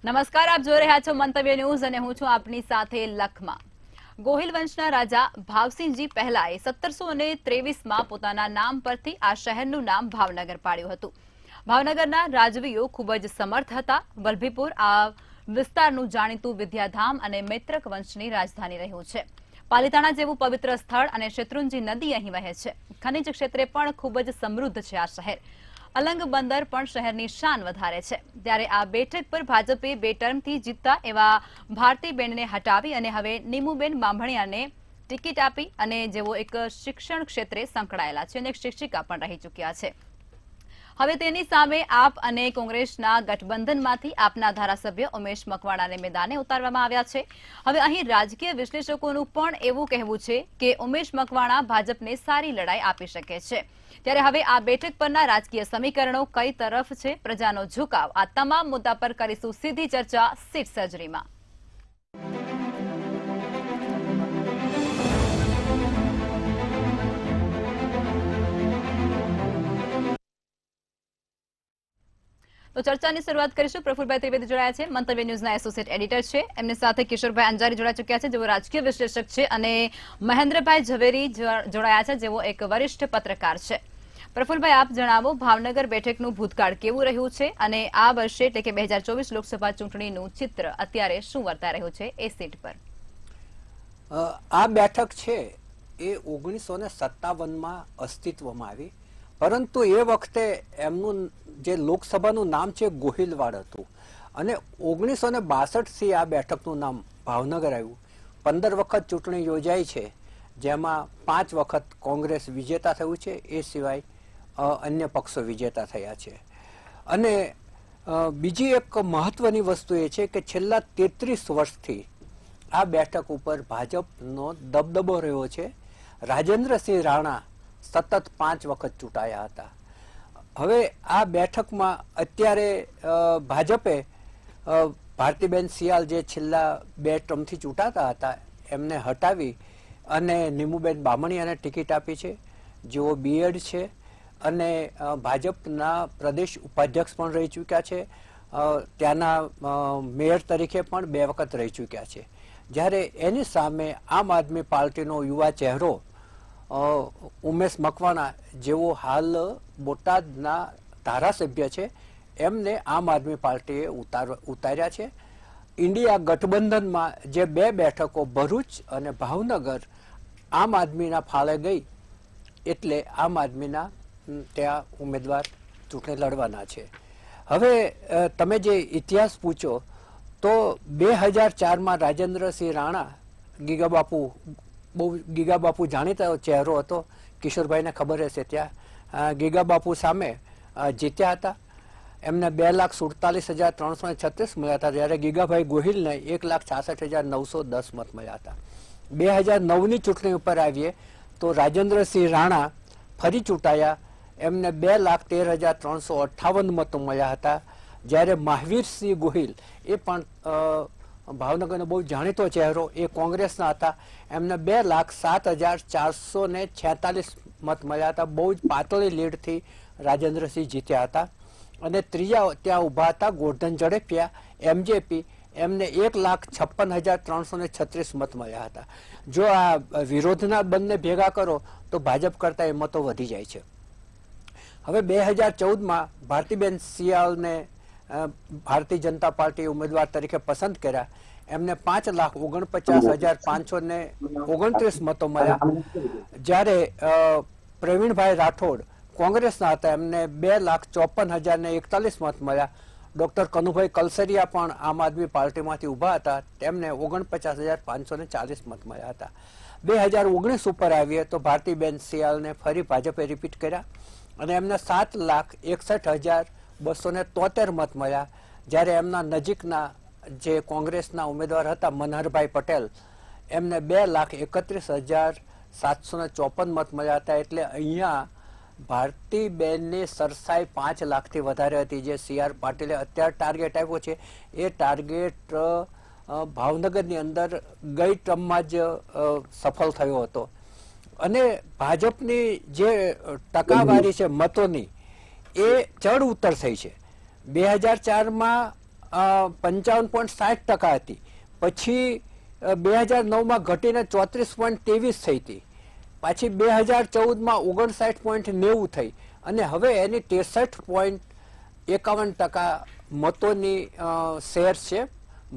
નમસ્કાર, આપ જોઈ રહ્યા છો મંતવ્ય ન્યૂઝ અને હું છું આપની સાથે લખમાં. ગોહિલ વંશના રાજા ભાવસિંહજી પહેલાએ 1723માં પોતાના નામ પરથી આ શહેરનું નામ ભાવનગર પાડ્યું હતું. ભાવનગરના રાજવીઓ ખૂબ જ સમર્થ હતા. વલ્લભીપુર આ વિસ્તારનું જાણીતું વિદ્યાધામ અને મૈત્રક વંશની રાજધાની રહ્યું છે. પાલિતાણા જેવું પવિત્ર સ્થળ અને શેત્રુંજી નદી અહીં વહે છે. ખનિજ ક્ષેત્રે પણ ખૂબ જ સમૃદ્ધ છે આ શહેર. અલંગ બંદર પણ શહેરની શાન વધારે છે. ત્યારે આ બેઠક પર ભાજપે 2 ટર્મથી જીતતા એવા ભારતીબેનને હટાવી અને હવે નીમુબેન બામણિયાને ટિકિટ આપી અને જેઓ એક શિક્ષણ ક્ષેત્રે સંકળાયેલા છે અને એક શિક્ષિકા પણ રહી ચૂક્યા છે. હવે તેની સામે આપ અને કોંગ્રેસના ગઠબંધનમાંથી આપના ધારાસભ્ય ઉમેશ મકવાણાને મેદાને ઉતારવામાં આવ્યા છે. હવે અહીં રાજકીય વિશ્લેષકોનું પણ એવું કહેવું છે કે ઉમેશ મકવાણા ભાજપને સારી લડાઈ આપી શકે છે. ત્યારે હવે આ બેઠક પરના રાજકીય સમીકરણો કઈ તરફ છે, પ્રજાનો ઝુકાવ, આ તમામ મુદ્દા પર કરીશું સીધી ચર્ચા સીટ સર્જરીમાં. તો ચર્ચાની શરૂઆત કરીશું. પ્રફુલભાઈ ત્રિવેદી જોડાયા છે, મંતવ્ય ન્યૂઝના એસોસિએટ એડિટર છે. એમની સાથે કિશોરભાઈ અંજારી જોડાઈ ચૂક્યા છે, જેઓ રાજકીય વિશ્લેષક છે, અને મહેન્દ્રભાઈ ઝવેરી જોડાયા છે, જેઓ એક વરિષ્ઠ પત્રકાર છે. પ્રફુલભાઈ, આપ જણાવો, ભાવનગર બેઠકનું ભૂતકાળ કેવું રહ્યું છે અને આ વર્ષે એટલે કે 2024 લોકસભા ચૂંટણીનું ચિત્ર અત્યારે શું વર્તાઈ રહ્યું છે એ સીટ પર? આ બેઠક છે એ 1957માં અસ્તિત્વમાં આવી, પરંતુ એ વખતે એમનું જે લોકસભાનું નામ છે ગોહિલવાડ હતું અને 1962થી આ બેઠકનું નામ ભાવનગર આવ્યું. 15 વખત ચૂંટણી યોજાઈ છે, જેમાં 5 વખત કોંગ્રેસ વિજેતા થયું છે, એ સિવાય અન્ય પક્ષો વિજેતા થયા છે. અને બીજી એક મહત્વની વસ્તુ એ છે કે છેલ્લા 33 વર્ષથી આ બેઠક ઉપર ભાજપનો દબદબો રહ્યો છે. રાજેન્દ્રસિંહ રાણા સતત 5 વખત ચૂંટાયા હતા. હવે આ બેઠકમાં અત્યારે ભાજપે ભારતીબેન સિયાલ, જે છેલ્લા 2 ટર્મથી ચૂંટાતા હતા, એમને હટાવી અને નીમુબેન બામણિયાને ટિકિટ આપી છે, જેઓ બીએડ છે અને ભાજપના પ્રદેશ ઉપાધ્યક્ષ પણ રહી ચૂક્યા છે. ત્યાંના મેયર તરીકે પણ 2 વખત રહી ચૂક્યા છે. જ્યારે એની સામે આમ આદમી પાર્ટીનો યુવા ચહેરો ઉમેશ મકવાણા, જેઓ હાલ બોટાદના ધારાસભ્ય છે, એમને આમ આદમી પાર્ટીએ ઉતાર્યા છે. ઇન્ડિયા ગઠબંધનમાં જે 2 બેઠકો ભરૂચ અને ભાવનગર આમ આદમીના ફાળે ગઈ, એટલે આમ આદમીના ત્યાં ઉમેદવાર ચૂંટણી લડવાના છે. હવે તમે જે ઇતિહાસ પૂછો તો 2004માં રાજેન્દ્રસિંહ રાણા, ગીગાબાપુ જાણીતો ચહેરો હતો, કિશોરભાઈને ખબર હશે, ત્યાં ગીગાબાપુ સામે જીત્યા હતા. એમને 2,47,336 મળ્યા હતા, જ્યારે ગીગાભાઈ ગોહિલને 1,66,910 મત મળ્યા હતા. 2009ની ચૂંટણી ઉપર આવીએ તો રાજેન્દ્રસિંહ રાણા ફરી ચૂંટાયા, એમને 2,13,358 મતો મળ્યા હતા. જ્યારે મહાવીરસિંહ ગોહિલ, એ પણ ભાવનગરનો બહુ જાણીતો ચહેરો, એ કોંગ્રેસના હતા, એમને 2,07,446 મત મળ્યા હતા. બહુ જ પાતળી લીડથી રાજેન્દ્રસિંહ જીત્યા હતા. અને ત્રીજા ત્યાં ઊભા હતા ગોરધન ઝડપિયા, એમજેપી, એમને 1,56,336 મત મળ્યા હતા. જો આ વિરોધના બંને ભેગા કરો તો ભાજપ કરતા એ મતો વધી જાય છે. હવે 2014માં ભારતીબેન સિયાલને ભારતીય જનતા પાર્ટી ઉમેદવાર તરીકે પસંદ કર્યા. એમને 5,49,529 મતો મળ્યા. જ્યારે પ્રવીણભાઈ રાઠોડ કોંગ્રેસના હતા, એમને 2,54,041 મત મળ્યા. ડોક્ટર કનુભાઈ કલસરિયા પણ આમ આદમી પાર્ટીમાંથી ઊભા હતા, તેમને 49,540 મત મળ્યા હતા. 2019 ઉપર આવીએ તો ભારતીબેન સિયાલને ફરી ભાજપે રિપીટ કર્યા અને એમને 7,61,273 મત મળ્યા. જ્યારે એમના નજીકના જે કોંગ્રેસના ઉમેદવાર હતા મનહરભાઈ પટેલ, એમને 2,31,754 મત મળ્યા હતા. એટલે અહીંયા ભારતીબેનની સરસાઈ 5 લાખથી વધારે હતી. જે CR પાટીલે અત્યારે ટાર્ગેટ આપ્યો છે, એ ટાર્ગેટ ભાવનગરની અંદર ગઈ ટર્મમાં જ સફળ થયો હતો. અને ભાજપની જે ટકાવારી છે મતોની, એ ચડ ઉતર થઈ છે. 2004માં 55.60% હતી. પછી 2009માં ઘટીને 34.23 થઈ હતી. પાછી 2014માં 59.90 થઈ અને હવે એની 63.51% મતોની શેર છે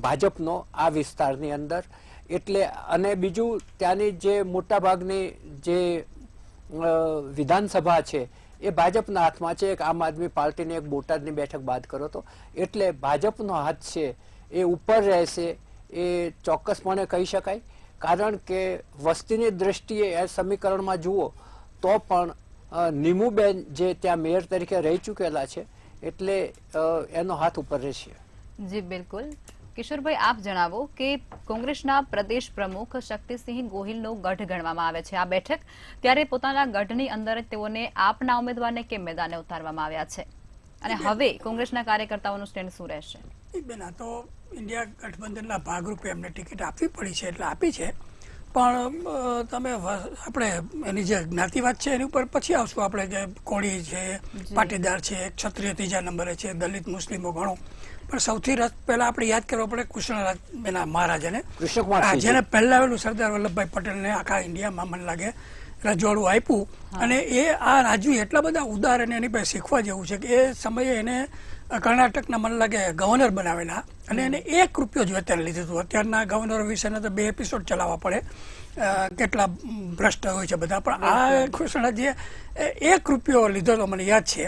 ભાજપનો આ વિસ્તારની અંદર. એટલે અને બીજું ત્યાંની જે મોટાભાગની જે વિધાનસભા છે એ ભાજપના હાથમાં છે. એક આમ આદમી પાર્ટીની એક બોટાદની બેઠક બાદ કરો તો એટલે ભાજપનો હાથ છે એ ઉપર રહેશે એ ચોક્કસપણે કહી શકાય. કારણ કે વસ્તીની દ્રષ્ટિએ એ સમીકરણમાં જુઓ તો પણ નીમુબેન જે ત્યાં મેયર તરીકે રહી ચૂકેલા છે એટલે એનો હાથ ઉપર રહેશે. જી બિલકુલ. કિશોરભાઈ, આપ જણાવો કે કોંગ્રેસના પ્રદેશ પ્રમુખ શક્તિસિંહ ગોહિલનો ગઢ ગણવામાં આવે છે આ બેઠક, ત્યારે પોતાના ગઢની અંદર તેઓને આપના ઉમેદવારને કેમ મેદાને ઉતારવામાં આવ્યા છે અને હવે કોંગ્રેસના કાર્યકર્તાઓનું સ્ટેન્ડ શું રહેશે? બેન, આ તો ઇન્ડિયા ગઠબંધનના ભાગરૂપે એમને ટિકિટ આપવી પડી છે એટલે આપી છે. પણ તમે આપણે એની જે જ્ઞાતિવાદ છે એની ઉપર પછી આવશું. આપણે જે કોળી છે, પાટીદાર છે, ક્ષત્રિય ત્રીજા નંબરે છે, દલિત મુસ્લિમો ઘણો. પણ સૌથી પહેલા આપણે યાદ કરવો પડે કૃષ્ણરાજ મહારાજાને, જેને પહેલા આવેલું સરદાર વલ્લભભાઈ પટેલને આખા ઇન્ડિયામાં મને લાગે રજવાડું આપ્યું. અને એ આ રાજવી એટલા બધા ઉદાર અને એની પાસે શીખવા જેવું છે કે એ સમયે એને કર્ણાટકના મને લાગે ગવર્નર બનાવેલા અને એને ₹1 જ વેતન લીધું હતું. અત્યારના ગવર્નરો વિશેના તો 2 એપિસોડ ચલાવવા પડે, કેટલા ભ્રષ્ટ હોય છે બધા. પણ આ કૃષ્ણરાજજીએ ₹1 લીધો તો મને યાદ છે.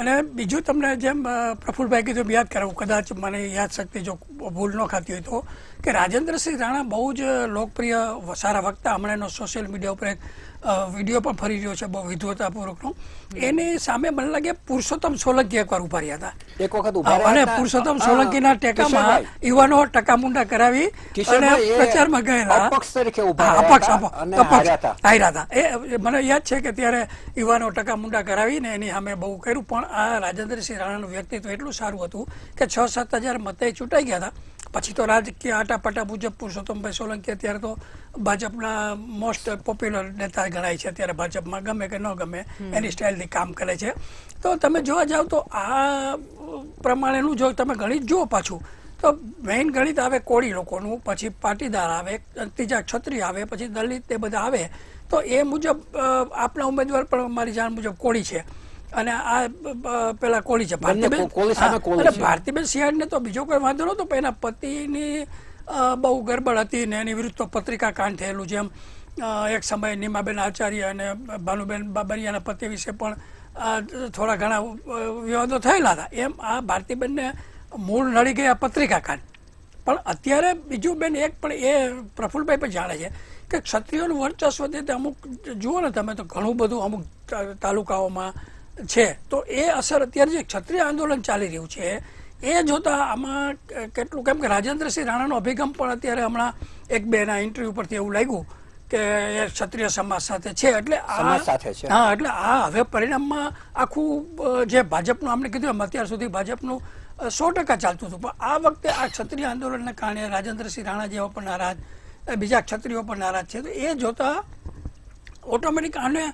અને બીજું તમને જેમ પ્રફુલભાઈ કીધું યાદ કરાવું, કદાચ મને યાદ શક્તિ જો ભૂલ ન ખાતી હોય તો, કે રાજેન્દ્રસિંહ રાણા બહુ જ લોકપ્રિય સારા વક્તા. હમણાં એનો સોશિયલ મીડિયા ઉપર એક વિડીયો પણ ફરી રહ્યો છે બહુ વિદ્વતાપૂર્વકનો. એની સામે મને લાગે પુરુષોત્તમ સોલંકી એકવાર ઉભા રહ્યા હતા એક વખત અને પુરુષોત્તમ સોલંકીના ટેકામાં યુવાનો ટકામુંડા કરાવી અને પ્રચારમાં ગયેલા હાર્યા હતા. એ મને યાદ છે કે ત્યારે યુવાનો ટકામુંડા કરાવીને એની સામે બહુ કર્યું. પણ આ રાજેન્દ્રસિંહ રાણાનું વ્યક્તિત્વ એટલું સારું હતું કે 6-7 હજાર મતે ચૂંટાઈ ગયા હતા. પછી તો રાજકીય આટાપાટા મુજબ પુરુષોત્તમભાઈ સોલંકી અત્યારે તો ભાજપના મોસ્ટ પોપ્યુલર નેતા ગણાય છે. અત્યારે ભાજપમાં ગમે કે ન ગમે એની સ્ટાઇલથી કામ કરે છે. તો તમે જોવા જાવ તો આ પ્રમાણેનું જો તમે ગણિત જુઓ પાછું તો મેઇન ગણિત આવે કોળી લોકોનું, પછી પાટીદાર આવે, ત્રીજા ક્ષત્રિય આવે, પછી દલિત એ બધા આવે. તો એ મુજબ આપના ઉમેદવાર પણ મારી જાણ મુજબ કોળી છે અને આ પેલા કોળી છે ભારતીબેન સિંહાડને તો બીજો કોઈ વાંધો નહોતો. પણ એના પતિની બહુ ગરબડ હતી ને એની વિરુદ્ધ તો પત્રિકા કાંડ થયેલું. જેમ એક સમયે નીમાબેન આચાર્ય અને ભાનુબેન બાબરિયાના પતિ વિશે પણ થોડા ઘણા વિવાદો થયેલા હતા. એમ આ ભારતીબેનને મૂળ નડી ગયા પત્રિકા કાંડ. પણ અત્યારે બીજું બેન એક પણ એ પ્રફુલભાઈ પણ જાણે છે કે ક્ષત્રિયોનું વર્ચસ્વ તે અમુક જુઓ ને તમે તો ઘણું બધું અમુક તાલુકાઓમાં છે. તો એ અસર અત્યારે જે ક્ષત્રિય આંદોલન ચાલી રહ્યું છે એ જોતા આમાં કેટલું, કેમ કે રાજેન્દ્રસિંહ રાણાનો અભિગમ પણ અત્યારે હમણાં 1-2 ના ઇન્ટરવ્યુ પરથી એવું લાગ્યું કે એ ક્ષત્રિય સમાજ સાથે છે. એટલે એટલે આ હવે પરિણામમાં આખું જે ભાજપનું આપણે કીધું અત્યાર સુધી ભાજપનું 100% ચાલતું હતું. પણ આ વખતે આ ક્ષત્રિય આંદોલનને કારણે રાજેન્દ્રસિંહ રાણા જેવા પણ નારાજ, બીજા ક્ષત્રિયો પણ નારાજ છે. તો એ જોતા ઓટોમેટિક આને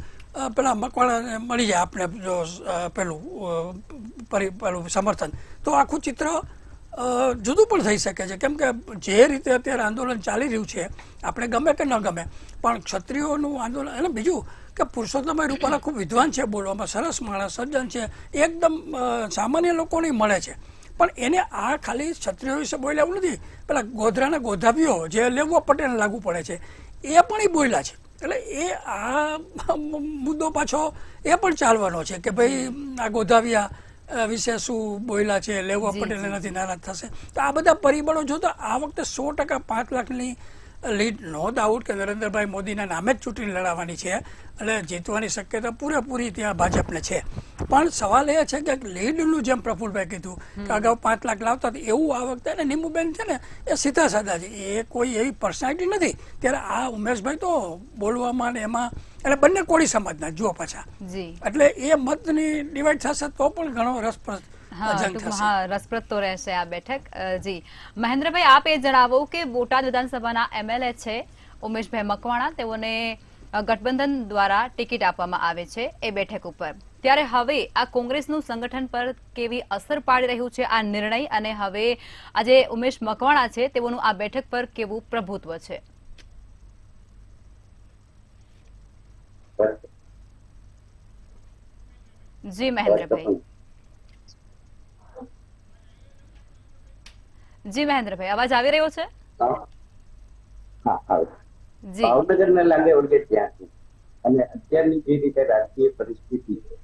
પેલા મકવાણાને મળી જાય આપણે જો પેલું સમર્થન, તો આખું ચિત્ર જુદું પણ થઈ શકે છે. કેમ કે જે રીતે અત્યારે આંદોલન ચાલી રહ્યું છે, આપણે ગમે કે ન ગમે પણ ક્ષત્રિયોનું આંદોલન. અને બીજું કે પુરુષોત્તમભાઈ રૂપાલા ખૂબ વિદ્વાન છે, બોલવામાં સરસ માણસ, સજ્જન છે, એકદમ સામાન્ય લોકોને મળે છે. પણ એને આ ખાલી ક્ષત્રિયો વિશે બોલ્યા એવું નથી. પેલા ગોધરાના ગોધાવીઓ જે લેવા પટેલને લાગુ પડે છે એ પણ એ બોલ્યા છે. એટલે એ આ મુદ્દો પાછો એ પણ ચાલવાનો છે કે ભાઈ આ ગોધાવિયા વિશે શું બોલ્યા છે, લેવા પટેલને નથી નારાજ થશે. તો આ બધા પરિબળો જોતા આ વખતે 100% 5 લાખની લીડ નો ડાઉટ કે નરેન્દ્રભાઈ મોદીના નામે જ ચૂંટણી લડાવવાની છે. એટલે જીતવાની શક્યતા પૂરેપૂરી ત્યાં ભાજપને છે. પણ સવાલ એ છે કે લીડનું જેમ પ્રફુલભાઈ કીધું કે અગાઉ 5 લાખ લાવતા એવું આ વખતે ને નીમુબેન છે ને એ સીધા સાદા છે, એ કોઈ એવી પર્સનાલિટી નથી. ત્યારે આ ઉમેશભાઈ તો બોલવામાં ને એમાં એટલે બંને કોળી સમાજના જુઓ પાછા, એટલે એ મતની ડિવાઈડ થશે તો પણ ઘણો રસપ્રદ રસપ્રદ તો રહેશે આ બેઠક. જી મહેન્દ્રભાઈ, આપ એ જણાવો કે બોટાદ વિધાનસભાના MLA છે ઉમેશભાઈ મકવાણા, તેઓને ગઠબંધન દ્વારા ટિકિટ આપવામાં આવે છે એ બેઠક ઉપર. ત્યારે હવે આ કોંગ્રેસનું સંગઠન પર કેવી અસર પાડી રહ્યું છે આ નિર્ણય, અને હવે આજે ઉમેશ મકવાણા છે તેઓનું આ બેઠક પર કેવું પ્રભુત્વ છે? જી મહેન્દ્રભાઈ. જી મહેન્દ્રભાઈ, અવાજ આવી રહ્યો છે? જી. ભાવનગરને લાગે વળગે ત્યાંથી અને અત્યારની જે રીતે રાજકીય પરિસ્થિતિ છે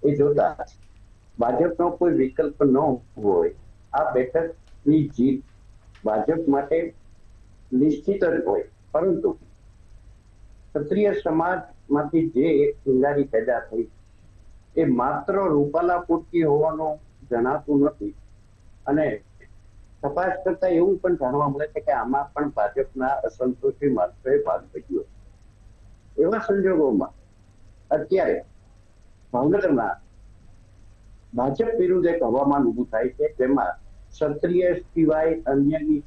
એ જોતા ભાજપનો કોઈ વિકલ્પ ન હોય. આ બેઠકની જીત ભાજપ માટે નિશ્ચિત જ હોય, પરંતુ ક્ષત્રિય સમાજમાંથી જે એક ચિંગારી પેદા થઈ એ માત્ર રૂપાલા પૂરતી હોવાનું જણાતું નથી, અને તપાસ કરતા એવું પણ જાણવા મળે છે કે આમાં પણ ભાજપના અસંતોષી માત્રએ ભાગ ભજવ્યો. એવા સંજોગોમાં અત્યારે ભાવનગરના ભાજપ વિરુદ્ધ એક હવામાન ઉભું થાય છે, જેમાં ક્ષત્રિય સિવાય અન્યની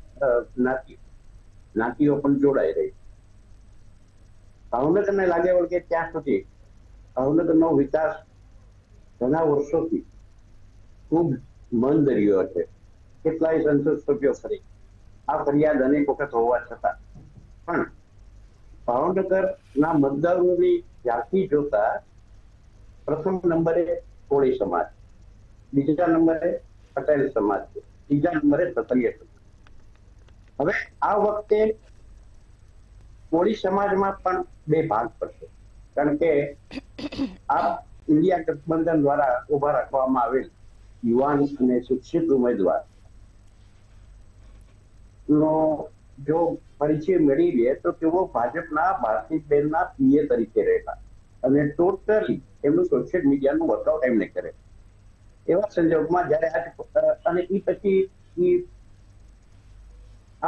જ્ઞાતિઓ પણ જોડાઈ રહી. ભાવનગરને લાગે વળગે ત્યાં સુધી ભાવનગરનો વિકાસ ઘણા વર્ષોથી ખૂબ મંદ રહ્યો છે. કેટલાય સંસદ સભ્યો ફરી આ ફરિયાદ અનેક વખત હોવા છતાં પણ ભાવનગરના મતદારોની ઝાંખી જોતા પ્રથમ નંબરે કોળી સમાજ, બીજા નંબરે પટેલ સમાજ છે, ત્રીજા નંબરે ક્ષત્રિય સમાજ. હવે આ વખતે કોળી સમાજમાં પણ બે ભાગ પડશે, કારણ કે આ ઇન્ડિયા ગઠબંધન દ્વારા ઉભા રાખવામાં આવેલ યુવાન અને શિક્ષિત ઉમેદવાર નો જો પરિચય મેળવી લે તો તેઓ ભાજપના ભારતીબેનના પીએ તરીકે રહેલા અને ટોટલી એમનું સોશિયલ મીડિયાનું વર્કઆઉટ એમને કરે. એવા સંજોગમાં જયારે અને એ પછી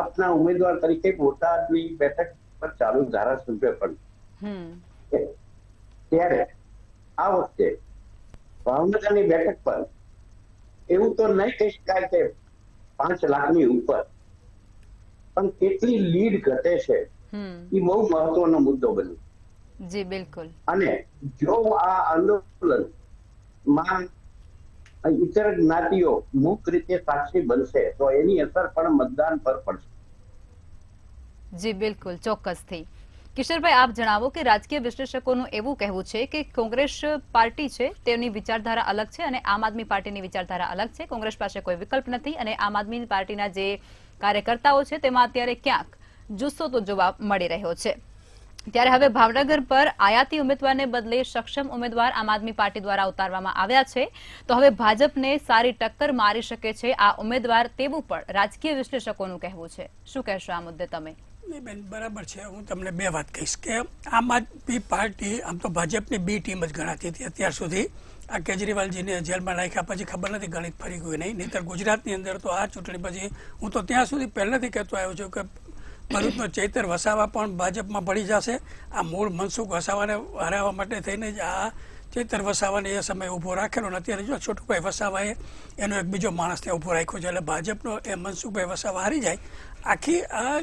આપના ઉમેદવાર તરીકે બોટાદની બેઠક પર ચાલુ ધારાસભ્ય પણ, ત્યારે આ વખતે ભાવનગરની બેઠક પર એવું તો નહીં કહી શકાય કે 5 લાખની ઉપર, પણ કેટલી લીડ ઘટે છે એ બહુ મહત્વનો મુદ્દો બન્યો. જી બિલકુલ. અને જો આ આંદોલનમાં ઇતર જ્ઞાતિઓ મુક્ત રીતે સાક્ષી બનશે તો એની અસર પણ મતદાન પર પડશે. જી બિલકુલ, ચોક્કસથી. કિશોરભાઈ, આપ જણાવો કે રાજકીય વિશ્લેષકોનું એવું કહેવું છે કે કોંગ્રેસ પાર્ટી છે તેની વિચારધારા અલગ છે અને આમ આદમી પાર્ટીની વિચારધારા અલગ છે. કોંગ્રેસ પાસે કોઈ વિકલ્પ નથી અને આમ આદમી પાર્ટીના જે કાર્યકર્તાઓ છે તેમાં અત્યારે ક્યાંક જુસ્સો તો જોવા મળી રહ્યો છે. ત્યારે હવે ભાવનગર પર આયાતી ઉમેદવારને બદલે સક્ષમ ઉમેદવાર આમ આદમી પાર્ટી દ્વારા ઉતારવામાં આવ્યા છે, તો હવે ભાજપને સારી ટક્કર મારી શકે છે આ ઉમેદવાર, તેવું પણ રાજકીય વિશ્લેષકોનું કહેવું છે. શું કહેશો આ મુદ્દે તમે? બેન, બરાબર છે. હું તમને બે વાત કહીશ કે આમ આદમી પાર્ટી આમ તો ભાજપની બી ટીમ જ ગણાતી હતી અત્યાર સુધી. આ કેજરીવાલજીને જેલમાં નાખ્યા પછી ખબર નથી ગણિત ફરી ગયું નહીં. નહીંતર ગુજરાતની અંદર તો આ ચૂંટણી પછી હું તો ત્યાં સુધી પહેલેથી કહેતો આવ્યો છું કે ભરૂચનો ચૈતર વસાવા પણ ભાજપમાં ભળી જશે. આ મૂળ મનસુખ વસાવાને હરાવવા માટે થઈને જ આ ચૈતર વસાવાને એ સમયે ઊભો રાખેલો અને અત્યારે જો છોટુભાઈ વસાવાએ એનો એક બીજો માણસ ત્યાં ઊભો રાખ્યો છે, એટલે ભાજપનો એ મનસુખભાઈ વસાવા હારી જાય. આખી આ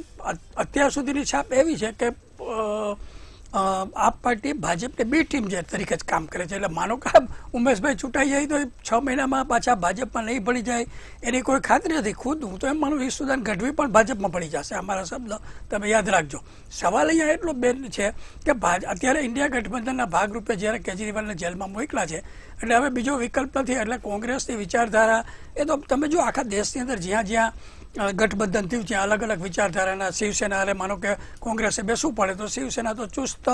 અત્યાર સુધીની છાપ એવી છે કે આપ પાર્ટી ભાજપની બી ટીમ જે તરીકે જ કામ કરે છે. એટલે માનો કે ઉમેશભાઈ ચૂંટાઈ જાય તો 6 મહિનામાં પાછા ભાજપમાં નહીં ભળી જાય એની કોઈ ખાતરી નથી. ખુદ હું તો એમ માનું ઈશુદાન ગઢવી પણ ભાજપમાં ભળી જશે, અમારા શબ્દ તમે યાદ રાખજો. સવાલ અહીંયા એટલો બેન છે કે અત્યારે ઇન્ડિયા ગઠબંધનના ભાગરૂપે જ્યારે કેજરીવાલને જેલમાં મોકલા છે એટલે હવે બીજો વિકલ્પ નથી. એટલે કોંગ્રેસની વિચારધારા એ તો તમે જો આખા દેશની અંદર જ્યાં જ્યાં ગઠબંધન થયું ત્યાં અલગ અલગ વિચારધારાના શિવસેના, અરે માનો કે કોંગ્રેસે બેસવું પડે તો શિવસેના તો ચુસ્ત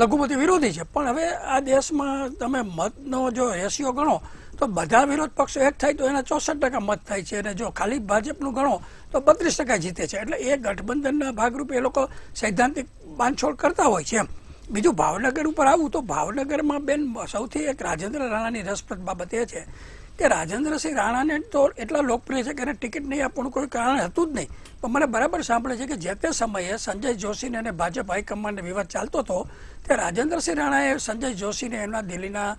લઘુમતી વિરોધી છે. પણ હવે આ દેશમાં તમે મતનો જો રેશિયો ગણો તો બધા વિરોધ પક્ષો એક થાય તો એના 64% મત થાય છે, અને જો ખાલી ભાજપનું ગણો તો 32% જીતે છે. એટલે એ ગઠબંધનના ભાગરૂપે એ લોકો સૈદ્ધાંતિક બાંધછોડ કરતા હોય છે. એમ બીજું ભાવનગર ઉપર આવું તો ભાવનગરમાં બેન સૌથી એક રાજેન્દ્ર રાણાની રસપ્રદ બાબત એ છે કે રાજેન્દ્રસિંહ રાણાને તો એટલા લોકપ્રિય છે કે એને ટિકિટ નહીં આપવાનું કોઈ કારણ હતું જ નહીં. પણ મને બરાબર સાંભળે છે કે જે તે સમયે સંજય જોશીને અને ભાજપ હાઈકમાન્ડને વિવાદ ચાલતો હતો તે રાજેન્દ્રસિંહ રાણાએ સંજય જોશીને એમના દિલ્હીના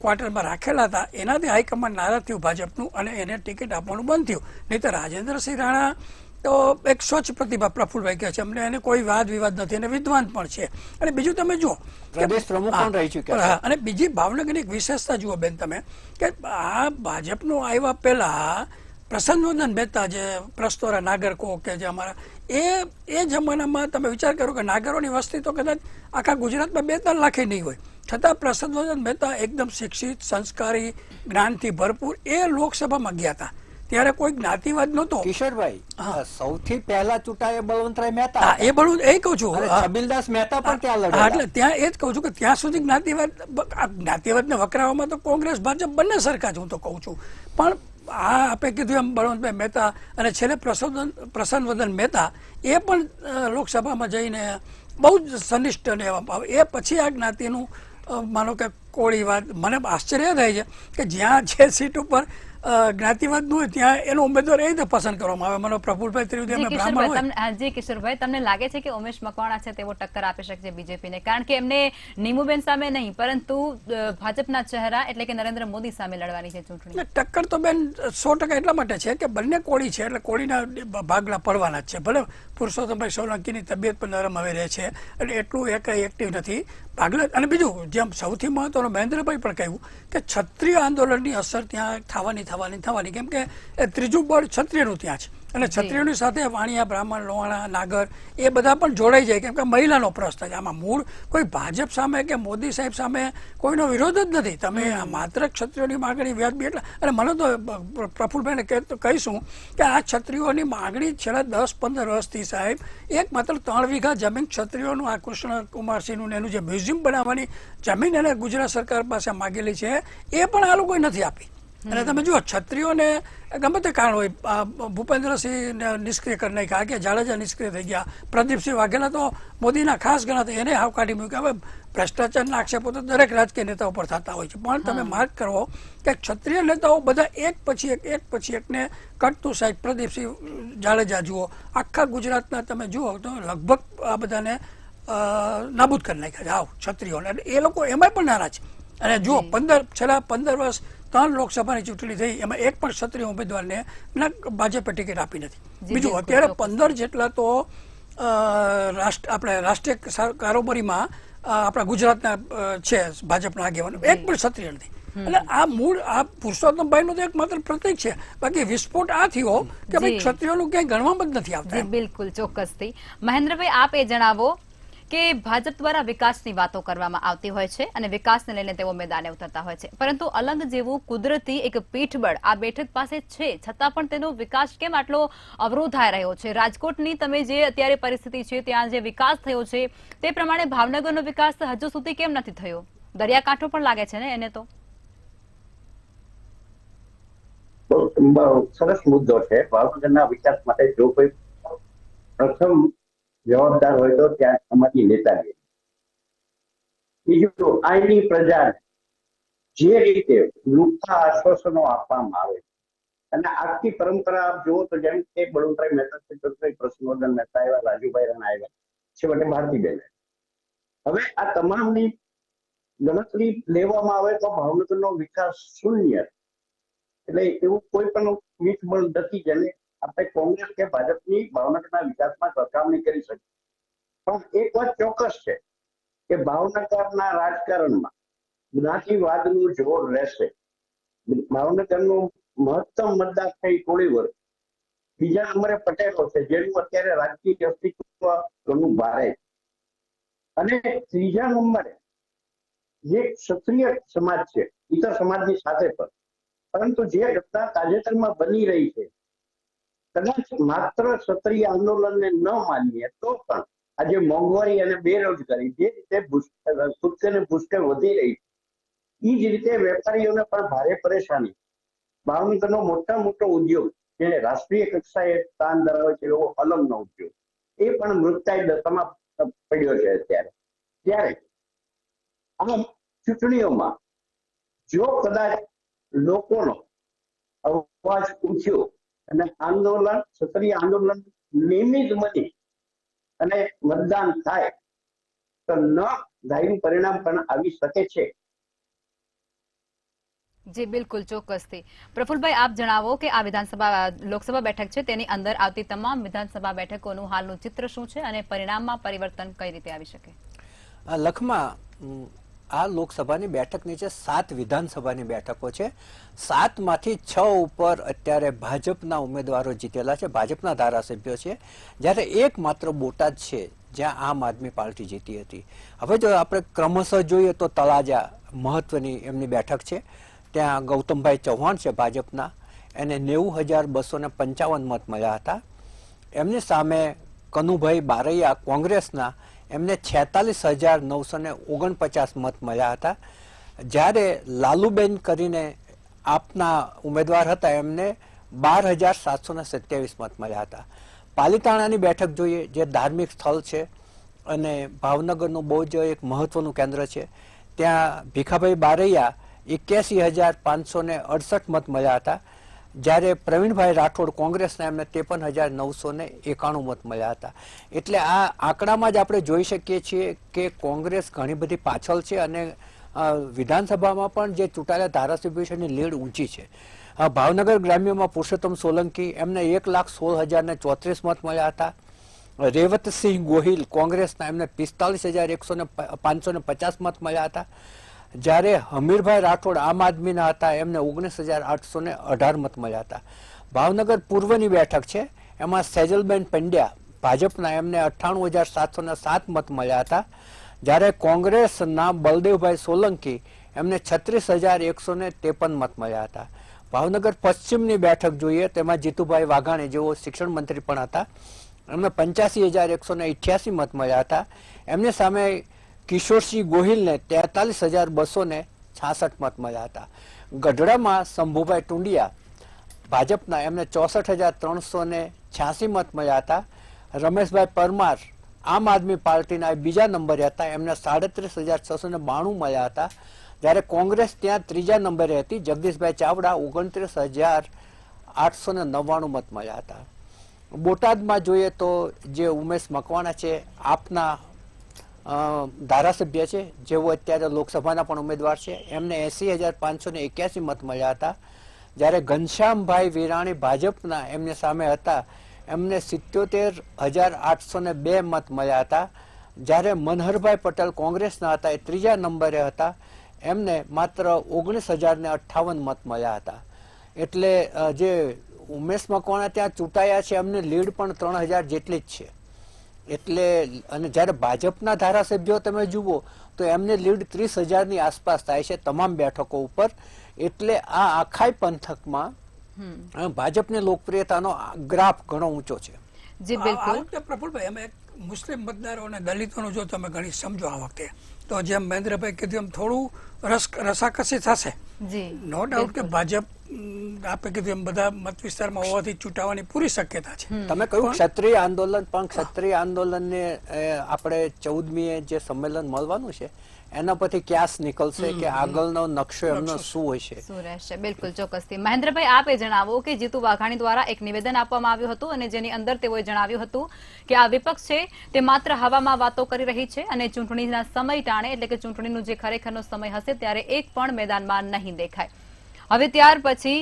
ક્વાર્ટરમાં રાખેલા હતા. એનાથી હાઈકમાન્ડ નારાજ થયું ભાજપનું અને એને ટિકિટ આપવાનું બંધ થયું. નહીં તો રાજેન્દ્રસિંહ રાણા તો એક સ્વચ્છ પ્રતિભા પ્રફુલભાઈ કહે છે, અમને એને કોઈ વાદ વિવાદ નથી અને વિદ્વાન પણ છે. અને બીજું તમે જુઓ કે પ્રદેશ પ્રમુખ પણ રહી ચૂક્યા છે. હા, અને બીજી ભાવનગરની એક વિશેષતા જુઓ બેન તમે કે આ ભાજપનું આવ્યા પહેલા પ્રસન્નવદન મહેતા જે પ્રસ્તોરા નાગરકો કે જે અમારા એ જમાનામાં તમે વિચાર કરો કે નાગરોની વસ્તી તો કદાચ આખા ગુજરાતમાં 2-3 લાખે નહીં હોય, છતાં પ્રસન્નવદન મહેતા એકદમ શિક્ષિત, સંસ્કારી, જ્ઞાનથી ભરપૂર એ લોકસભામાં ગયા હતા. ત્યારે કોઈ જ્ઞાતિવાદ નહોતો. કિશોરભાઈ, સૌથી પહેલા ચૂંટાયા બળવંતરાય મહેતા હા, એ પણ એ કહું છું. અને છબીલદાસ મહેતા પણ ત્યાં હા, લડેલા. એટલે ત્યાં એ જ કહું છું કે ત્યાં સુધી જ્ઞાતિવાદને વકરાવવામાં તો કોંગ્રેસ ભાજપ બંને સરખા જ, હું તો કહું છું. પણ આ આપે કીધું એમ બળવંતભાઈ મહેતા અને છેલ્લે પ્રસન્નવદન મહેતા એ પણ લોકસભામાં જઈને બહુ જ સનિષ્ઠ અને એ પછી આ જ્ઞાતિનું માનો કે કોળીવાદ, મને આશ્ચર્ય થાય છે કે જ્યાં જે સીટ ઉપર જ્ઞાતિવાદ નું હોય ત્યાં એનો ઉમેદવાર એ રીતે પસંદ કરવામાં આવે. મને પ્રફુલભાઈ ત્રિવેદી અમે બ્રાહ્મણ હોય. જી કિશોરભાઈ, તમને લાગે છે કે ઉમેશ મકવાણા છે તેઓ ટક્કર આપી શકશે બીજેપીને? કારણ કે એમને નીમુબેન સામે નહીં પરંતુ ભાજપના ચહેરા એટલે કે નરેન્દ્ર મોદી સામે લડવાની છે ચૂંટણી. ટક્કર તો બેન 100% એટલા માટે છે કે બંને કોળી છે એટલે કોળીના ભાગલા પડવાના જ છે. ભલે પુરુષોત્તમભાઈ સોલંકીની તબિયત પણ નરમ હવે રહે છે એટલે એટલું એક્ટિવ નથી ભાગલા. અને બીજું જેમ સૌથી મહત્વનું મહેન્દ્રભાઈ પણ કહ્યું કે ક્ષત્રિય આંદોલનની અસર ત્યાં થવાની કેમ કે ત્રીજું બળ ક્ષત્રિયનું ત્યાં છે અને ક્ષત્રિયોની સાથે વાણિયા, બ્રાહ્મણ, લોહાણા, નાગર એ બધા પણ જોડાઈ જાય કેમ કે મહિલાનો પ્રશ્ન છે. આમાં મૂળ કોઈ ભાજપ સામે કે મોદી સાહેબ સામે કોઈનો વિરોધ જ નથી. તમે માત્ર ક્ષત્રિયોની માગણી વ્યાજબી એટલે, અને મને તો પ્રફુલભાઈને કહીશું કે આ ક્ષત્રિયોની માગણી છેલ્લા 10-15 વર્ષથી સાહેબ એક માત્ર 3 વીઘા જમીન ક્ષત્રિયોનું આ કૃષ્ણ કુમારસિંહનું એનું જે મ્યુઝિયમ બનાવવાની જમીન એને ગુજરાત સરકાર પાસે માગેલી છે એ પણ આ લોકોએ નથી આપી. અને તમે જુઓ ક્ષત્રિયોને ગમે તે કારણ હોય, ભૂપેન્દ્રસિંહ નિષ્ક્રિય કરી નાખ્યા, કે જાડેજા નિષ્ક્રિય થઈ ગયા, પ્રદીપસિંહ વાઘેલા તો મોદીના ખાસ ગણાતા, એને હાવ કાઢી મૂક્યા. હવે ભ્રષ્ટાચારના આક્ષેપો તો દરેક રાજકીય નેતાઓ પર થતા હોય છે, પણ તમે માર્ક કરો કે ક્ષત્રિય નેતાઓ બધા એક પછી એકને કટતું સાહેબ પ્રદીપસિંહ જાડેજા જુઓ, આખા ગુજરાતના તમે જુઓ તો લગભગ આ બધાને નાબૂદ કરી નાખ્યા છે હાવ ક્ષત્રિયોને. એ લોકો એમાંય પણ નારાજ. અને જુઓ છેલ્લા 15 વર્ષ 3 લોકસભાની ચૂંટણી થઈ એમાં એક પણ ક્ષત્રિય ઉમેદવારને ભાજપે ટિકિટ આપી નથી. બીજું અત્યારે 15 જેટલા તો આપણે રાષ્ટ્રીય કારોબારીમાં આપણા ગુજરાતના છે ભાજપના આગેવાનો, એક પણ ક્ષત્રિય નથી. એટલે આ મૂળ આ પુરુષોત્તમભાઈ નું તો એક માત્ર પ્રતીક છે, બાકી વિસ્ફોટ આ થયો કે ભાઈ ક્ષત્રિયોનું ક્યાંય ગણવામાં જ નથી આવતા. બિલકુલ ચોક્કસથી. મહેન્દ્રભાઈ, આપ એ જણાવો કે ભાજપ દ્વારા વિકાસની વાતો કરવામાં આવતી હોય છે અને વિકાસને લઈને તેઓ મેદાને ઉતરતા હોય છે, પરંતુ અલંગ જેવું કુદરતી એક પીઠબળ આ બેઠક પાસે છે છતાં પણ તેનો વિકાસ કેમ આટલો અવરોધાઈ રહ્યો છે? રાજકોટની તમે જે અત્યારે પરિસ્થિતિ છે ત્યાં જે વિકાસ થયો છે તે પ્રમાણે ભાવનગરનો વિકાસ હજુ સુધી કેમ નથી થયો? દરિયાકાંઠો પણ લાગે છે ને એને તો. સરસ મુદ્દો છે. ભાવનગરના વિકાસ માટે જો કોઈ પ્રથમ જવાબદાર હોય તો ત્યાં અમારી નેતાગીરી. બીજું, અહીંની પ્રજાને જે રીતે લુખ્ખા આશ્વાસનો આપવામાં આવે અને આખી પરંપરા આપ જુઓ તો જેમ કે બળવંતરાય મહેતા, પ્રસન્નવદન મહેતા આવ્યા, રાજુભાઈ રાણા આવ્યા, છેવટે ભારતીબેન. હવે આ તમામની ગણતરી લેવામાં આવે તો ભાવનગરનો વિકાસ શૂન્ય. એટલે એવું કોઈ પણ મીઠબળ નથી જેને આપણે કોંગ્રેસ કે ભાજપની ભાવનગરના વિકાસમાં સરખામણી કરી શકીએ. પણ એક વાત ચોક્કસ છે કે ભાવનગરના રાજકારણમાં જ્ઞાતિવાદનું જોર રહેશે. ભાવનગરનું મહત્તમ મતદાર થઈ કોળી વર્ગ, બીજા નંબરે પટેલો છે જેનું અત્યારે રાજકીય અસ્તિત્વ ઘણું ભારે, અને ત્રીજા નંબરે જે ક્ષત્રિય સમાજ છે ઇતર સમાજની સાથે પણ. પરંતુ જે ઘટના તાજેતરમાં બની રહી છે, કદાચ માત્ર ક્ષત્રિય આંદોલનને ન માનીએ તો પણ આજે મોંઘવારી અને બેરોજગારી જે રીતે ભૂસકે ને ભૂસકે વધી રહી છે, એ જ રીતે વેપારીઓને પણ ભારે પરેશાની. ભાવનગરનો મોટો ઉદ્યોગ જે રાષ્ટ્રીય કક્ષાએ સ્થાન ધરાવે છે એવો અલંગનો ઉદ્યોગ, એ પણ મૃતકાય દશામાં પડ્યો છે અત્યારે. ત્યારે આ ચૂંટણીઓમાં જો કદાચ લોકોનો અવાજ ઉઠ્યો અને આંદોલન, ક્ષત્રિય આંદોલન નિયમિત બની અને મતદાન થાય તો ન ધાર્યું પરિણામ પણ આવી શકે છે. જી બિલકુલ, ચોક્કસથી. પ્રફુલભાઈ, આપ જણાવો કે આ વિધાનસભા લોકસભા બેઠક છે તેની અંદર આવતી તમામ વિધાનસભા બેઠકોનું હાલનું ચિત્ર શું છે અને પરિણામમાં પરિવર્તન કઈ રીતે આવી શકે? લખમાં આ લોકસભાની બેઠક નીચે 7 વિધાનસભાની બેઠકો છે. 7 માંથી 6 ઉપર અત્યારે ભાજપના ઉમેદવારો જીતેલા છે, ભાજપના ધારાસભ્યો છે, જ્યારે એક માત્ર બોટાદ છે જ્યાં આમ આદમી પાર્ટી જીતી હતી. હવે જો આપણે ક્રમશઃ જોઈએ તો તળાજા મહત્વની એમની બેઠક છે. ત્યાં ગૌતમભાઈ ચૌહાણ છે ભાજપના, એને 90,255 મત મળ્યા હતા. એમની સામે કનુભાઈ બારૈયા કોંગ્રેસના, એમને 46,949 મત મળ્યા હતા. જ્યારે લાલુબેન કરીને આપના ઉમેદવાર હતા, એમને 12,727 મત મળ્યા હતા. પાલીતાણાની બેઠક જોઈએ, જે ધાર્મિક સ્થળ છે અને ભાવનગરનું બહુ જ એક મહત્વનું કેન્દ્ર છે. ત્યાં ભીખાભાઈ બારૈયા 81,568 મત મળ્યા હતા. જ્યારે પ્રવીણભાઈ રાઠોડ કોંગ્રેસના, એમને 53,991 મત મળ્યા હતા. એટલે આ આંકડામાં જ આપણે જોઈ શકીએ છીએ કે કોંગ્રેસ ઘણી બધી પાછળ છે અને વિધાનસભામાં પણ જે ચૂંટાયેલા ધારાસભ્યો છે એની લીડ ઊંચી છે. ભાવનગર ગ્રામ્યમાં પુરુષોત્તમ સોલંકી, એમને 1,16,034 મત મળ્યા હતા. રેવતસિંહ ગોહિલ કોંગ્રેસના, એમને 45,550 મત મળ્યા હતા. જ્યારે હમીરભાઈ રાઠોડ આમ આદમીના હતા, એમને 19,818 મત મળ્યા હતા. ભાવનગર પૂર્વની બેઠક છે, એમાં સેજલબેન પંડ્યા ભાજપના, એમને 98,707 મત મળ્યા હતા. જ્યારે કોંગ્રેસના બલદેવભાઈ સોલંકી, એમને 36,153 મત મળ્યા હતા. ભાવનગર પશ્ચિમની બેઠક જોઈએ, તેમાં જીતુભાઈ વાઘાણી, જેઓ શિક્ષણ મંત્રી પણ હતા, એમને 85,188 મત મળ્યા હતા. એમની સામે કિશોરસિંહ ગોહિલને 43,266 મત મળ્યા હતા. ગઢડામાં શંભુભાઈ ટુંડિયા ભાજપના, એમને 64,386 મત મળ્યા હતા. રમેશભાઈ પરમાર આમ આદમી પાર્ટીના બીજા નંબરે હતા, એમને 37,692 મળ્યા હતા. જ્યારે કોંગ્રેસ ત્યાં ત્રીજા નંબરે હતી, જગદીશભાઈ ચાવડા 29,899 મત મળ્યા હતા. બોટાદમાં જોઈએ તો જે ઉમેશ મકવાણા છે, આપના ધારાસભ્ય છે, જેઓ અત્યારે લોકસભાના પણ ઉમેદવાર છે, એમને 80,581 મત મળ્યા હતા. જ્યારે ઘનશ્યામભાઈ વિરાણી ભાજપના, એમની સામે હતા, એમને 77,802 મત મળ્યા હતા. જ્યારે મનહરભાઈ પટેલ કોંગ્રેસના હતા, એ ત્રીજા નંબરે હતા, એમને માત્ર 19,058 મત મળ્યા હતા. એટલે જે ઉમેશ મકવાણા ત્યાં ચૂંટાયા છે, એમને લીડ પણ 3,000 જેટલી જ છે. એટલે અને જ્યારે ભાજપના ધારાસભ્યો તમે જુઓ તો એમને લીડ 30,000ની આસપાસ થાય છે તમામ બેઠકો ઉપર. એટલે આ આખાય પંથકમાં ભાજપની લોકપ્રિયતાનો ગ્રાફ ઘણો ઊંચો છે. જી બિલકુલ. પ્રફુલભાઈ, અમે મુસ્લિમ મતદારો અને દલિતોનું જો તમે ઘણી સમજો આ વખતે, તો જેમ મહેન્દ્રભાઈ કીધું એમ થોડું રસાકસી થશે. જી નો ડાઉટ કે ભાજપ આપે કીધું એમ બધા મત વિસ્તારમાં હોવાથી ચૂંટાવાની પૂરી શક્યતા છે. તમે કહ્યું ક્ષત્રિય આંદોલન, પણ ક્ષત્રિય આંદોલનને આપણે 14મીએ જે સંમેલન મળવાનું છે, એના પરથી ક્યાસ નીકળશે કે આગળનો નકશો એમનો શું હશે, શું રહેશે. બિલકુલ, ચોક્કસથી. મહેન્દ્રભાઈ, આપે જણાવો કે જીતુ વાઘાણી દ્વારા એક નિવેદન આપવામાં આવ્યું હતું અને જેની અંદર તેઓએ જણાવ્યું હતું કે આ વિપક્ષ છે તે માત્ર હવામાં વાતો કરી રહી છે અને ચૂંટણીના સમય ટાણે, એટલે કે ચૂંટણીનો જે ખરેખરનો સમય હશે ત્યારે એક પણ મેદાનમાં નહીં દેખાય. હવે ત્યાર પછી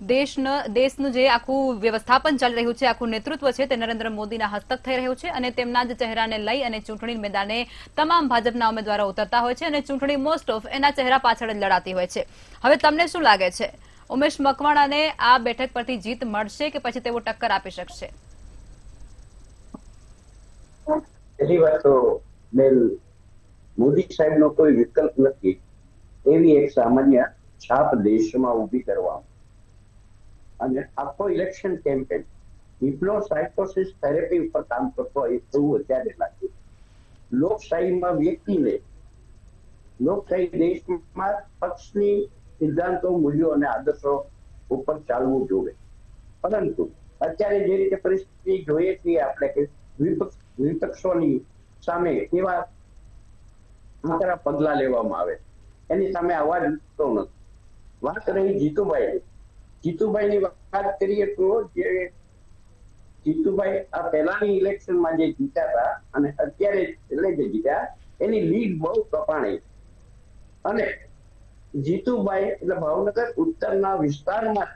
દેશનું જે આખું વ્યવસ્થાપન ચાલી રહ્યું છે, આખું નેતૃત્વ છે, તે નરેન્દ્ર મોદીના હસ્તક થઈ રહ્યું છે અને તેમના જ ચહેરાને લઈ અને ચૂંટણી મેદાને તમામ ભાજપના ઉમેદવારો ઉતરતા હોય છે અને ચૂંટણી મોસ્ટ ઓફ એના ચહેરા પાછળ જ લડાતી હોય છે. હવે તમને શું લાગે છે, ઉમેશ મકવાણાને આ બેઠક પરથી જીત મળશે કે પછી તેઓ ટક્કર આપી શકશે? પહેલી વાત તો મોદી સાહેબનો કોઈ વિકલ્પ નથી એવી એક સામાન્ય છાપ દેશમાં ઊભી કરવા અને આખો ઇલેક્શન કેમ્પેન હિપ્નોસાઇકોસિસ થેરેપી ઉપર કામ કરતો હોય એવું અત્યારે લાગ્યું. લોકશાહીમાં વ્યક્તિને, લોકશાહી દેશમાં પક્ષની સિદ્ધાંતો, મૂલ્યો અને આદર્શો ઉપર ચાલવું જોઈએ. પરંતુ અત્યારે જે રીતે પરિસ્થિતિ જોઈએ છીએ આપણે કે વિપક્ષોની સામે કેવા આકરા પગલા લેવામાં આવે, એની સામે અવાજ ઉઠતો નથી. વાત રહી જીતુભાઈની વાત કરીએ તો જે જીતુભાઈ આ પહેલાની ઇલેક્શનમાં જે જીત્યા હતા અને અત્યારે એટલે જે જીત્યા, એની લીડ બહુ કપાણી અને જીતુભાઈ એટલે ભાવનગર ઉત્તરના વિસ્તારમાં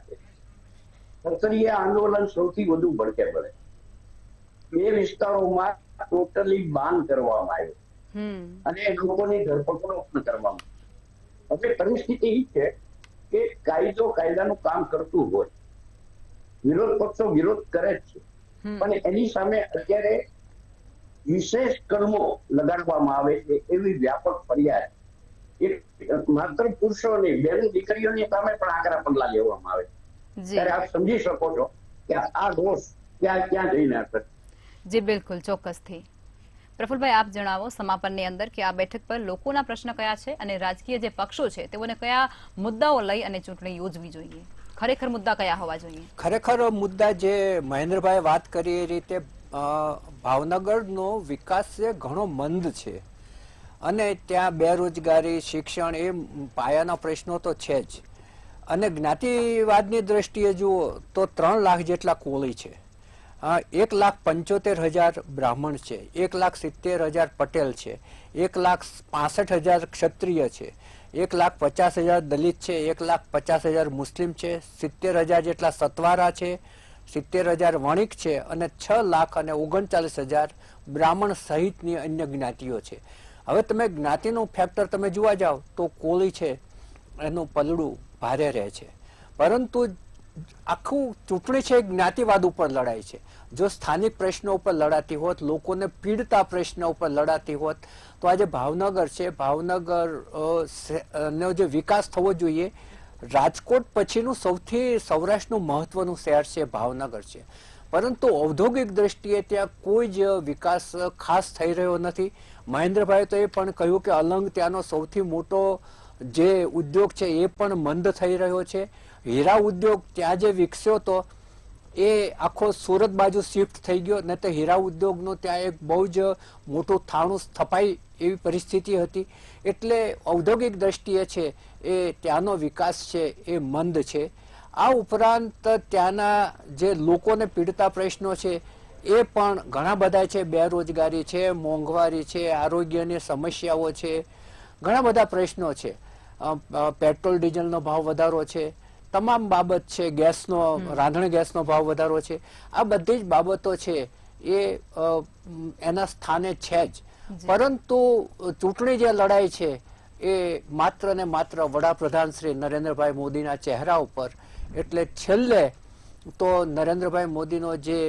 ક્ષત્રિય આંદોલન સૌથી વધુ ભડકે પડે. બે વિસ્તારોમાં ટોટલી બાન કરવામાં આવ્યું અને લોકોની ધરપકડો પણ કરવામાં. હવે પરિસ્થિતિ એ છે કે કાયદો કાયદાનું કામ કરતું હોય, વિરોધ પક્ષો વિરોધ કરે જ છે, પણ એની સામે અત્યારે વિશેષ કલમો લગાડવામાં આવે છે એવી વ્યાપક ફરિયાદ માત્ર પુરુષો નહીં, બેન દીકરીઓની સામે પણ આકરા પગલા લેવામાં આવે છે. ત્યારે આપ સમજી શકો છો કે આ દોષ ક્યાં જઈને હશે. જી બિલકુલ, ચોક્કસથી. પ્રફુલભાઈ, આપ જણાવો સમાપનની અંદર કે આ બેઠક પર લોકોના પ્રશ્ન કયા છે અને રાજકીય જે પક્ષો છે તેઓને કયા મુદ્દાઓ લઈ અને ચૂંટણી યોજવી જોઈએ? ખરેખર મુદ્દા કયા હોવા જોઈએ? ખરેખર મુદ્દા જે મહેન્દ્રભાઈ વાત કરી એ રીતે ભાવનગરનો વિકાસ છે ઘણો મંદ છે અને ત્યાં બેરોજગારી, શિક્ષણ એ પાયાના પ્રશ્નો તો છે જ. અને જ્ઞાતિવાદની દ્રષ્ટિએ જુઓ તો 3 લાખ જેટલા કોળી છે, 1,75,000 બ્રાહ્મણ છે, 1,70,000 પટેલ છે, 1,65,000 ક્ષત્રિય છે, 1,50,000 દલિત છે, 1,50,000 મુસ્લિમ છે, 70,000 જેટલા સતવારા છે, 70,000 વણિક છે અને 6,39,000 બ્રાહ્મણ સહિતની અન્ય જ્ઞાતિઓ છે. હવે તમે જ્ઞાતિનું ફેક્ટર તમે જોવા જાઓ તો કોળી છે એનું પલડું ભારે રહે છે, પરંતુ આખું ચૂંટણી છે જ્ઞાતિવાદ ઉપર લડાય છે. જો સ્થાનિક પ્રશ્નો ઉપર લડાતી હોત, લોકોને પીડતા પ્રશ્નો ઉપર લડાતી હોત તો આજે ભાવનગર છે, ભાવનગર નો જે વિકાસ થવો જોઈએ, રાજકોટ પછીનું સૌથી સૌરાષ્ટ્રનું મહત્વનું શહેર છે ભાવનગર છે, પરંતુ ઔદ્યોગિક દ્રષ્ટિએ ત્યાં કોઈ જ વિકાસ ખાસ થઈ રહ્યો નથી. મહેન્દ્રભાઈએ તો એ પણ કહ્યું કે અલંગ ત્યાંનો સૌથી મોટો જે ઉદ્યોગ છે એ પણ મંદ થઈ રહ્યો છે. હીરા ઉદ્યોગ ત્યાં જે વિકસ્યો હતો એ આખો સુરત બાજુ શિફ્ટ થઈ ગયો, ને તો હીરા ઉદ્યોગનું ત્યાં એક બહુ જ મોટું થાણું સ્થપાય એવી પરિસ્થિતિ હતી. એટલે ઔદ્યોગિક દ્રષ્ટિએ છે એ ત્યાંનો વિકાસ છે એ મંદ છે. આ ઉપરાંત ત્યાંના જે લોકોને પીડતા પ્રશ્નો છે એ પણ ઘણા બધા છે. બેરોજગારી છે, મોંઘવારી છે, આરોગ્યની સમસ્યાઓ છે, ઘણા બધા પ્રશ્નો છે. પેટ્રોલ ડીઝલનો ભાવ વધારો છે, તમામ બાબત છે, ગેસનો, રાંધણ ગેસનો ભાવ વધારો છે. આ બધી જ બાબતો છે એ એના સ્થાને છે જ, પરંતુ ચૂંટણી જે લડાઈ છે એ માત્ર ને માત્ર વડાપ્રધાન શ્રી નરેન્દ્રભાઈ મોદીના ચહેરા ઉપર. એટલે છેલ્લે તો નરેન્દ્રભાઈ મોદીનો જે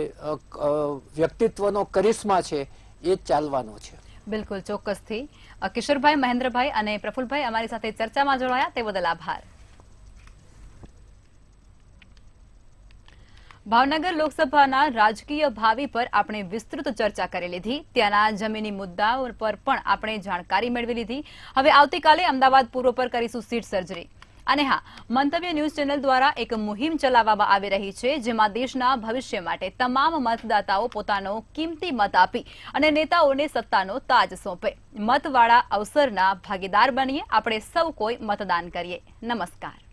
વ્યક્તિત્વનો કરિશ્મા છે એ જ ચાલવાનો છે. બિલકુલ, ચોક્કસથી. કિશોરભાઈ, મહેન્દ્રભાઈ અને પ્રફુલભાઈ અમારી સાથે ચર્ચામાં જોડાયા તે બદલ આભાર. ભાવનગર લોકસભાના રાજકીય ભાવિ પર આપણે વિસ્તૃત ચર્ચા કરી લીધી. ત્યાંના જમીની મુદ્દાઓ પર પણ આપણે જાણકારી મેળવી લીધી. હવે આવતીકાલે અમદાવાદ પૂર્વ પર કરીશું સીટ સર્જરી. અને હા, મંતવ્ય ન્યૂઝ ચેનલ દ્વારા એક મુહિમ ચલાવવામાં આવી રહી છે, જેમાં દેશના ભવિષ્ય માટે તમામ મતદાતાઓ પોતાનો કિંમતી મત આપી અને નેતાઓને સત્તાનો તાજ સોંપે. મતવાળા અવસરના ભાગીદાર બનીએ, આપણે સૌ કોઈ મતદાન કરીએ. નમસ્કાર.